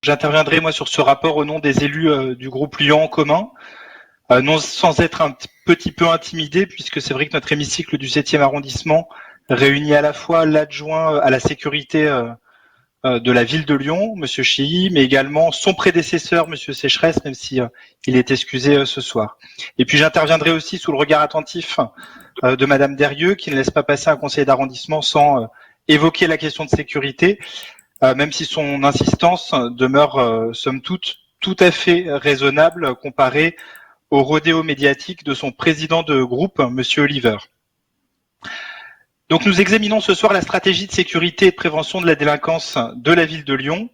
J'interviendrai moi sur ce rapport au nom des élus du groupe Lyon en commun, non sans être un petit peu intimidé, puisque c'est vrai que notre hémicycle du 7e arrondissement réunit à la fois l'adjoint à la sécurité de la ville de Lyon, Monsieur Chilly, mais également son prédécesseur, Monsieur Sécheresse, même si il est excusé ce soir. Et puis j'interviendrai aussi sous le regard attentif de Madame Derieux, qui ne laisse pas passer un conseil d'arrondissement sans évoquer la question de sécurité, même si son insistance demeure somme toute tout à fait raisonnable comparée au rodéo médiatique de son président de groupe, Monsieur Oliver. Donc nous examinons ce soir la stratégie de sécurité et de prévention de la délinquance de la ville de Lyon,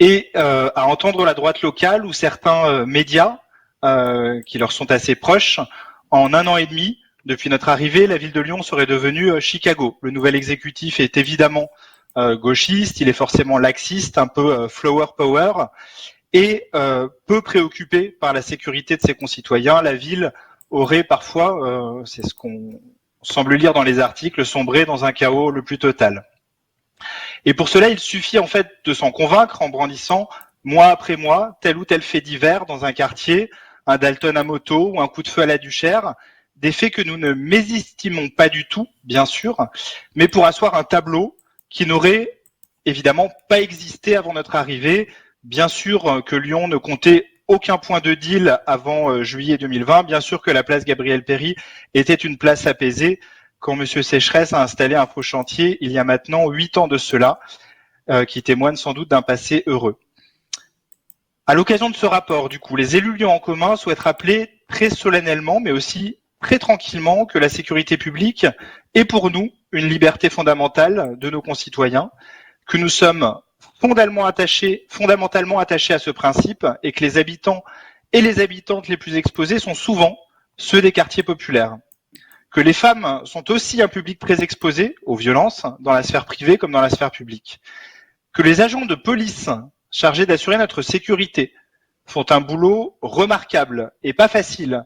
et à entendre la droite locale ou certains médias qui leur sont assez proches, en 1 an et demi, depuis notre arrivée, la ville de Lyon serait devenue Chicago. Le nouvel exécutif est évidemment gauchiste, il est forcément laxiste, un peu flower power, et peu préoccupé par la sécurité de ses concitoyens. La ville aurait parfois, c'est ce qu'on semble lire dans les articles, sombré dans un chaos le plus total. Et pour cela, il suffit en fait de s'en convaincre en brandissant mois après mois tel ou tel fait divers dans un quartier, un Dalton à moto ou un coup de feu à la Duchère, des faits que nous ne mésestimons pas du tout, bien sûr, mais pour asseoir un tableau qui n'aurait évidemment pas existé avant notre arrivée. Bien sûr que Lyon ne comptait aucun point de deal avant juillet 2020. Bien sûr que la place Gabriel-Péri était une place apaisée quand M. Sécheresse a installé un faux chantier il y a maintenant 8 ans de cela, qui témoigne sans doute d'un passé heureux. À l'occasion de ce rapport, du coup, les élus Lyon en commun souhaitent rappeler très solennellement, mais aussi très tranquillement, que la sécurité publique est pour nous une liberté fondamentale de nos concitoyens, que nous sommes fondamentalement attachés à ce principe et que les habitants et les habitantes les plus exposés sont souvent ceux des quartiers populaires. Que les femmes sont aussi un public très exposé aux violences dans la sphère privée comme dans la sphère publique. Que les agents de police chargés d'assurer notre sécurité font un boulot remarquable et pas facile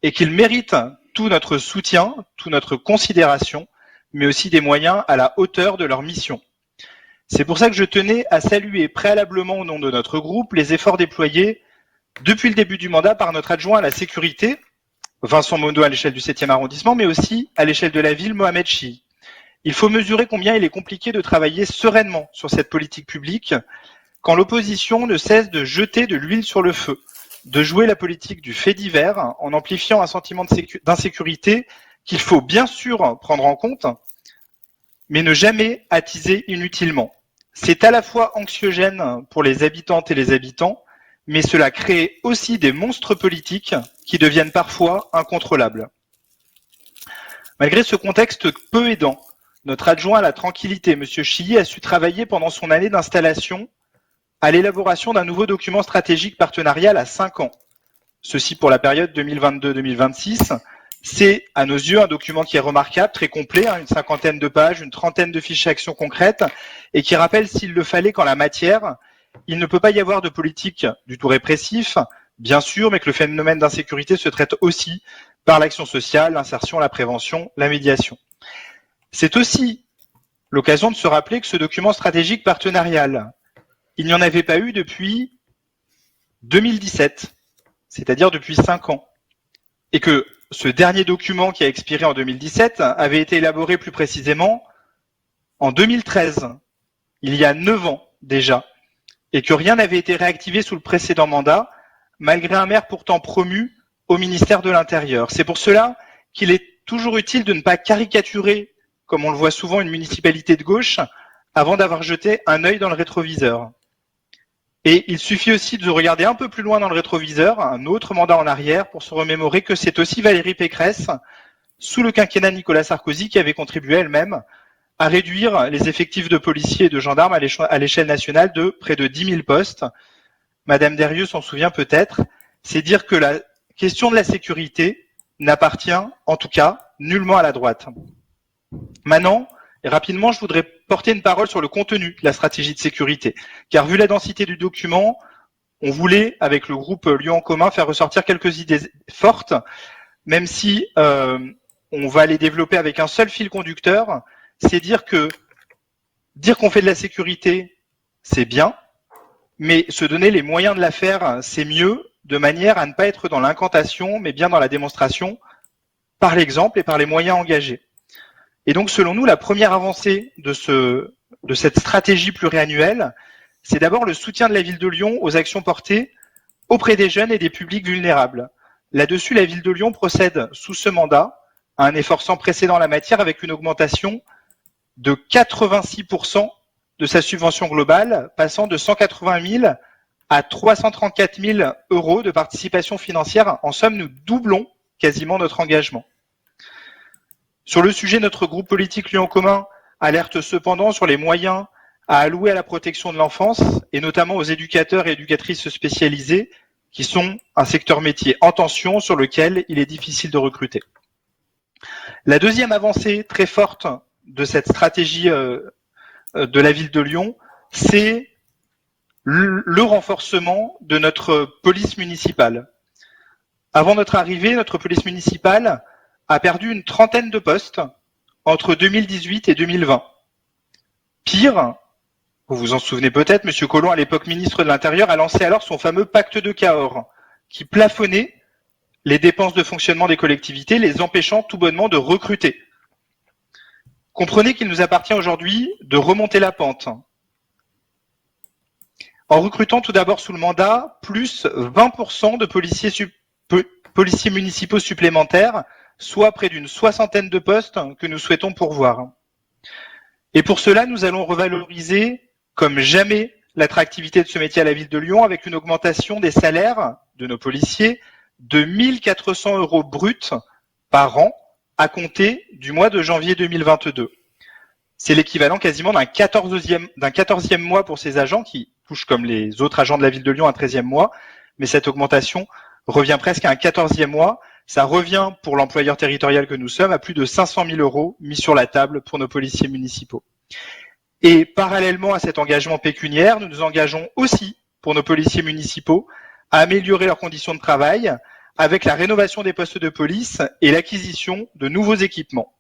et qu'ils méritent tout notre soutien, toute notre considération, mais aussi des moyens à la hauteur de leur mission. C'est pour ça que je tenais à saluer préalablement au nom de notre groupe les efforts déployés depuis le début du mandat par notre adjoint à la sécurité, Vincent Monod à l'échelle du 7e arrondissement, mais aussi à l'échelle de la ville, Mohamed Chi. Il faut mesurer combien il est compliqué de travailler sereinement sur cette politique publique quand l'opposition ne cesse de jeter de l'huile sur le feu, de jouer la politique du fait divers en amplifiant un sentiment d'insécurité qu'il faut bien sûr prendre en compte, mais ne jamais attiser inutilement. C'est à la fois anxiogène pour les habitantes et les habitants, mais cela crée aussi des monstres politiques qui deviennent parfois incontrôlables. Malgré ce contexte peu aidant, notre adjoint à la tranquillité, M. Chilly, a su travailler pendant son année d'installation à l'élaboration d'un nouveau document stratégique partenarial à 5 ans. Ceci pour la période 2022-2026. C'est, à nos yeux, un document qui est remarquable, très complet, une 50aine de pages, une 30aine de fiches d'actions concrètes, et qui rappelle, s'il le fallait, qu'en la matière, il ne peut pas y avoir de politique du tout répressif, bien sûr, mais que le phénomène d'insécurité se traite aussi par l'action sociale, l'insertion, la prévention, la médiation. C'est aussi l'occasion de se rappeler que ce document stratégique partenarial, il n'y en avait pas eu depuis 2017, c'est-à-dire depuis 5 ans, et que ce dernier document qui a expiré en 2017 avait été élaboré plus précisément en 2013, il y a 9 ans déjà, et que rien n'avait été réactivé sous le précédent mandat, malgré un maire pourtant promu au ministère de l'Intérieur. C'est pour cela qu'il est toujours utile de ne pas caricaturer, comme on le voit souvent, une municipalité de gauche avant d'avoir jeté un œil dans le rétroviseur. Et il suffit aussi de regarder un peu plus loin dans le rétroviseur, un autre mandat en arrière, pour se remémorer que c'est aussi Valérie Pécresse, sous le quinquennat Nicolas Sarkozy, qui avait contribué elle-même à réduire les effectifs de policiers et de gendarmes à l'échelle nationale de près de 10 000 postes. Madame Derieux s'en souvient peut-être. C'est dire que la question de la sécurité n'appartient, en tout cas, nullement à la droite. Maintenant, et rapidement, je voudrais porter une parole sur le contenu de la stratégie de sécurité. Car vu la densité du document, on voulait, avec le groupe Lyon en commun, faire ressortir quelques idées fortes, même si on va les développer avec un seul fil conducteur, c'est dire que Dire qu'on fait de la sécurité, c'est bien, mais se donner les moyens de la faire, c'est mieux, de manière à ne pas être dans l'incantation, mais bien dans la démonstration, par l'exemple et par les moyens engagés. Et donc, selon nous, la première avancée de cette stratégie pluriannuelle, c'est d'abord le soutien de la ville de Lyon aux actions portées auprès des jeunes et des publics vulnérables. Là-dessus, la ville de Lyon procède sous ce mandat à un effort sans précédent en la matière avec une augmentation de 86% de sa subvention globale, passant de 180 000 à 334 000 euros de participation financière. En somme, nous doublons quasiment notre engagement. Sur le sujet, notre groupe politique Lyon en commun alerte cependant sur les moyens à allouer à la protection de l'enfance, et notamment aux éducateurs et éducatrices spécialisés, qui sont un secteur métier en tension sur lequel il est difficile de recruter. La deuxième avancée très forte de cette stratégie de la ville de Lyon, c'est le renforcement de notre police municipale. Avant notre arrivée, notre police municipale a perdu une trentaine de postes entre 2018 et 2020. Pire, vous vous en souvenez peut-être, M. Collomb, à l'époque ministre de l'Intérieur, a lancé alors son fameux pacte de Cahors, qui plafonnait les dépenses de fonctionnement des collectivités, les empêchant tout bonnement de recruter. Comprenez qu'il nous appartient aujourd'hui de remonter la pente, en recrutant tout d'abord sous le mandat plus 20% de policiers municipaux supplémentaires, soit près d'une soixantaine de postes que nous souhaitons pourvoir. Et pour cela, nous allons revaloriser comme jamais l'attractivité de ce métier à la ville de Lyon avec une augmentation des salaires de nos policiers de 1 400 euros bruts par an à compter du mois de janvier 2022. C'est l'équivalent quasiment d'un 14e mois pour ces agents qui touchent comme les autres agents de la ville de Lyon un 13e mois, mais cette augmentation revient presque à un 14e mois. Ça revient pour l'employeur territorial que nous sommes à plus de 500 000 euros mis sur la table pour nos policiers municipaux. Et parallèlement à cet engagement pécuniaire, nous nous engageons aussi pour nos policiers municipaux à améliorer leurs conditions de travail avec la rénovation des postes de police et l'acquisition de nouveaux équipements.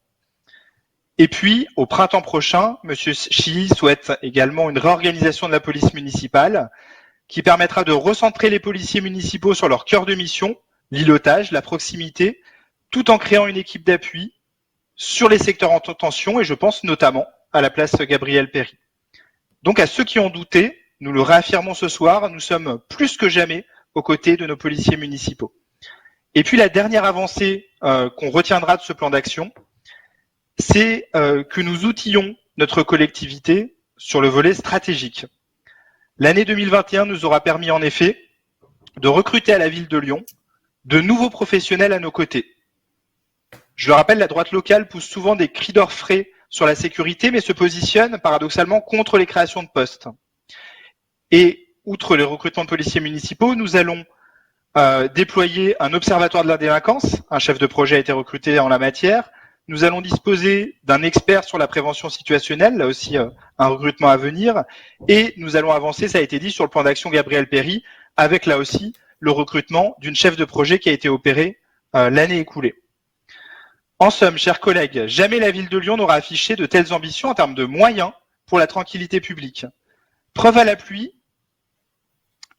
Et puis, au printemps prochain, M. Chilly souhaite également une réorganisation de la police municipale qui permettra de recentrer les policiers municipaux sur leur cœur de mission, l'îlotage, la proximité, tout en créant une équipe d'appui sur les secteurs en tension, et je pense notamment à la place Gabriel Péri. Donc à ceux qui ont douté, nous le réaffirmons ce soir, nous sommes plus que jamais aux côtés de nos policiers municipaux. Et puis la dernière avancée qu'on retiendra de ce plan d'action, c'est que nous outillons notre collectivité sur le volet stratégique. L'année 2021 nous aura permis en effet de recruter à la ville de Lyon de nouveaux professionnels à nos côtés. Je le rappelle, la droite locale pousse souvent des cris d'orfraie sur la sécurité, mais se positionne paradoxalement contre les créations de postes. Et outre les recrutements de policiers municipaux, nous allons déployer un observatoire de la délinquance. Un chef de projet a été recruté en la matière. Nous allons disposer d'un expert sur la prévention situationnelle, là aussi un recrutement à venir. Et nous allons avancer, ça a été dit, sur le plan d'action Gabriel Péri, avec là aussi le recrutement d'une chef de projet qui a été opérée l'année écoulée. En somme, chers collègues, jamais la ville de Lyon n'aura affiché de telles ambitions en termes de moyens pour la tranquillité publique. Preuve à l'appui,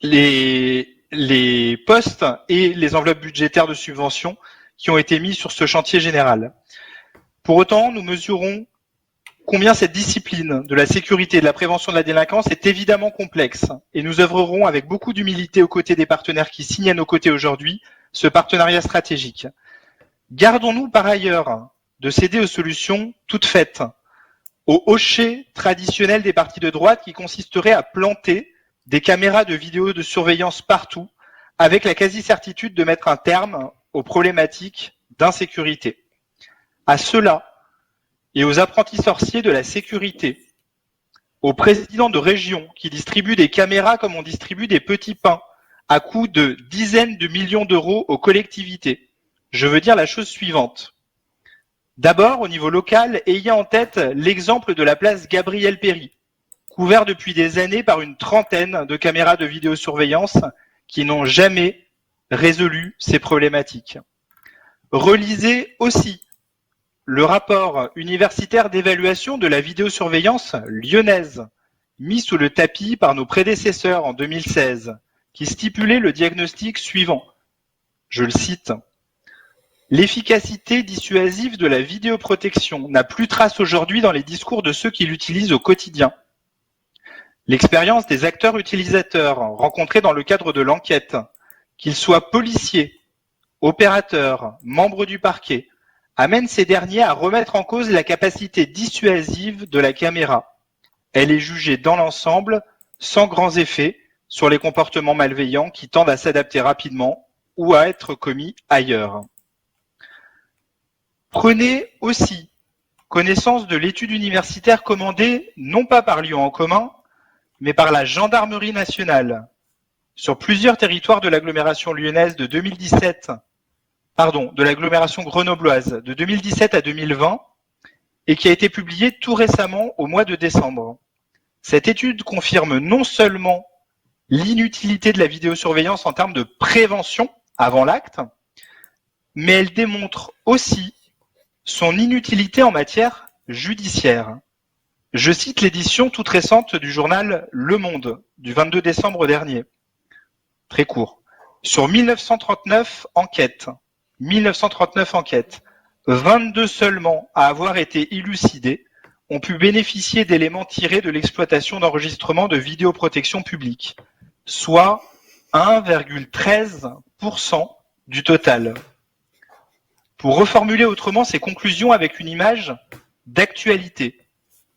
les postes et les enveloppes budgétaires de subvention qui ont été mis sur ce chantier général. Pour autant, nous mesurons combien cette discipline de la sécurité et de la prévention de la délinquance est évidemment complexe, et nous œuvrerons avec beaucoup d'humilité aux côtés des partenaires qui signent à nos côtés aujourd'hui ce partenariat stratégique. Gardons-nous par ailleurs de céder aux solutions toutes faites, au hocher traditionnel des partis de droite qui consisterait à planter des caméras de vidéo de surveillance partout, avec la quasi-certitude de mettre un terme aux problématiques d'insécurité. À ceux-là et aux apprentis sorciers de la sécurité, aux présidents de régions qui distribuent des caméras comme on distribue des petits pains à coût de dizaines de millions d'euros aux collectivités, je veux dire la chose suivante. D'abord, au niveau local, ayez en tête l'exemple de la place Gabriel Péri, couvert depuis des années par une trentaine de caméras de vidéosurveillance qui n'ont jamais résolu ces problématiques. Relisez aussi le rapport universitaire d'évaluation de la vidéosurveillance lyonnaise, mis sous le tapis par nos prédécesseurs en 2016, qui stipulait le diagnostic suivant. Je le cite. L'efficacité dissuasive de la vidéoprotection n'a plus trace aujourd'hui dans les discours de ceux qui l'utilisent au quotidien. L'expérience des acteurs utilisateurs rencontrés dans le cadre de l'enquête, qu'ils soient policiers, opérateurs, membres du parquet, amène ces derniers à remettre en cause la capacité dissuasive de la caméra. Elle est jugée dans l'ensemble sans grands effets sur les comportements malveillants qui tendent à s'adapter rapidement ou à être commis ailleurs. Prenez aussi connaissance de l'étude universitaire commandée non pas par Lyon en commun, mais par la Gendarmerie nationale sur plusieurs territoires de l'agglomération lyonnaise de 2017, de l'agglomération grenobloise de 2017 à 2020 et qui a été publiée tout récemment au mois de décembre. Cette étude confirme non seulement l'inutilité de la vidéosurveillance en termes de prévention avant l'acte, mais elle démontre aussi son inutilité en matière judiciaire. Je cite l'édition toute récente du journal Le Monde du 22 décembre dernier. Très court. Sur 1939 enquêtes, 22 seulement à avoir été élucidées ont pu bénéficier d'éléments tirés de l'exploitation d'enregistrements de vidéoprotection publique, soit 1,13% du total. Pour reformuler autrement ces conclusions avec une image d'actualité,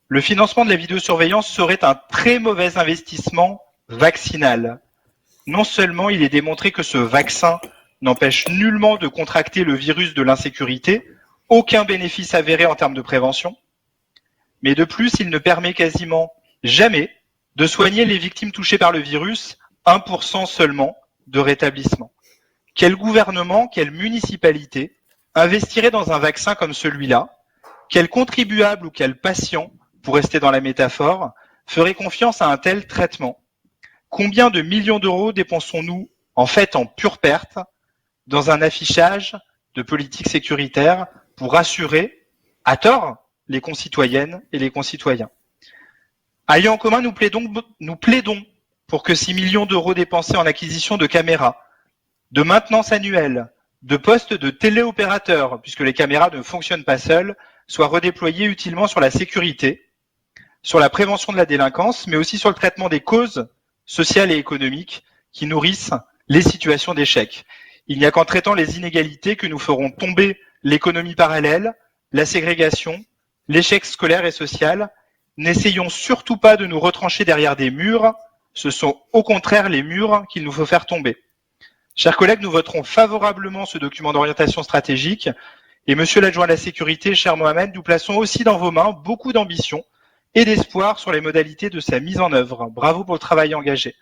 le financement de la vidéosurveillance serait un très mauvais investissement vaccinal. Non seulement il est démontré que ce vaccin n'empêche nullement de contracter le virus de l'insécurité, aucun bénéfice avéré en termes de prévention, mais de plus, il ne permet quasiment jamais de soigner les victimes touchées par le virus, 1% seulement de rétablissement. Quel gouvernement, quelle municipalité investirait dans un vaccin comme celui-là? Quel contribuable ou quel patient, pour rester dans la métaphore, ferait confiance à un tel traitement? Combien de millions d'euros dépensons-nous en fait en pure perte dans un affichage de politique sécuritaire pour rassurer, à tort, les concitoyennes et les concitoyens? À Lyon en commun, nous plaidons pour que 6 millions d'euros dépensés en acquisition de caméras, de maintenance annuelle, de postes de téléopérateurs, puisque les caméras ne fonctionnent pas seules, soient redéployés utilement sur la sécurité, sur la prévention de la délinquance, mais aussi sur le traitement des causes sociales et économiques qui nourrissent les situations d'échec. Il n'y a qu'en traitant les inégalités que nous ferons tomber l'économie parallèle, la ségrégation, l'échec scolaire et social. N'essayons surtout pas de nous retrancher derrière des murs, ce sont au contraire les murs qu'il nous faut faire tomber. Chers collègues, nous voterons favorablement ce document d'orientation stratégique et Monsieur l'adjoint à la sécurité, cher Mohamed, nous plaçons aussi dans vos mains beaucoup d'ambition et d'espoir sur les modalités de sa mise en œuvre. Bravo pour le travail engagé.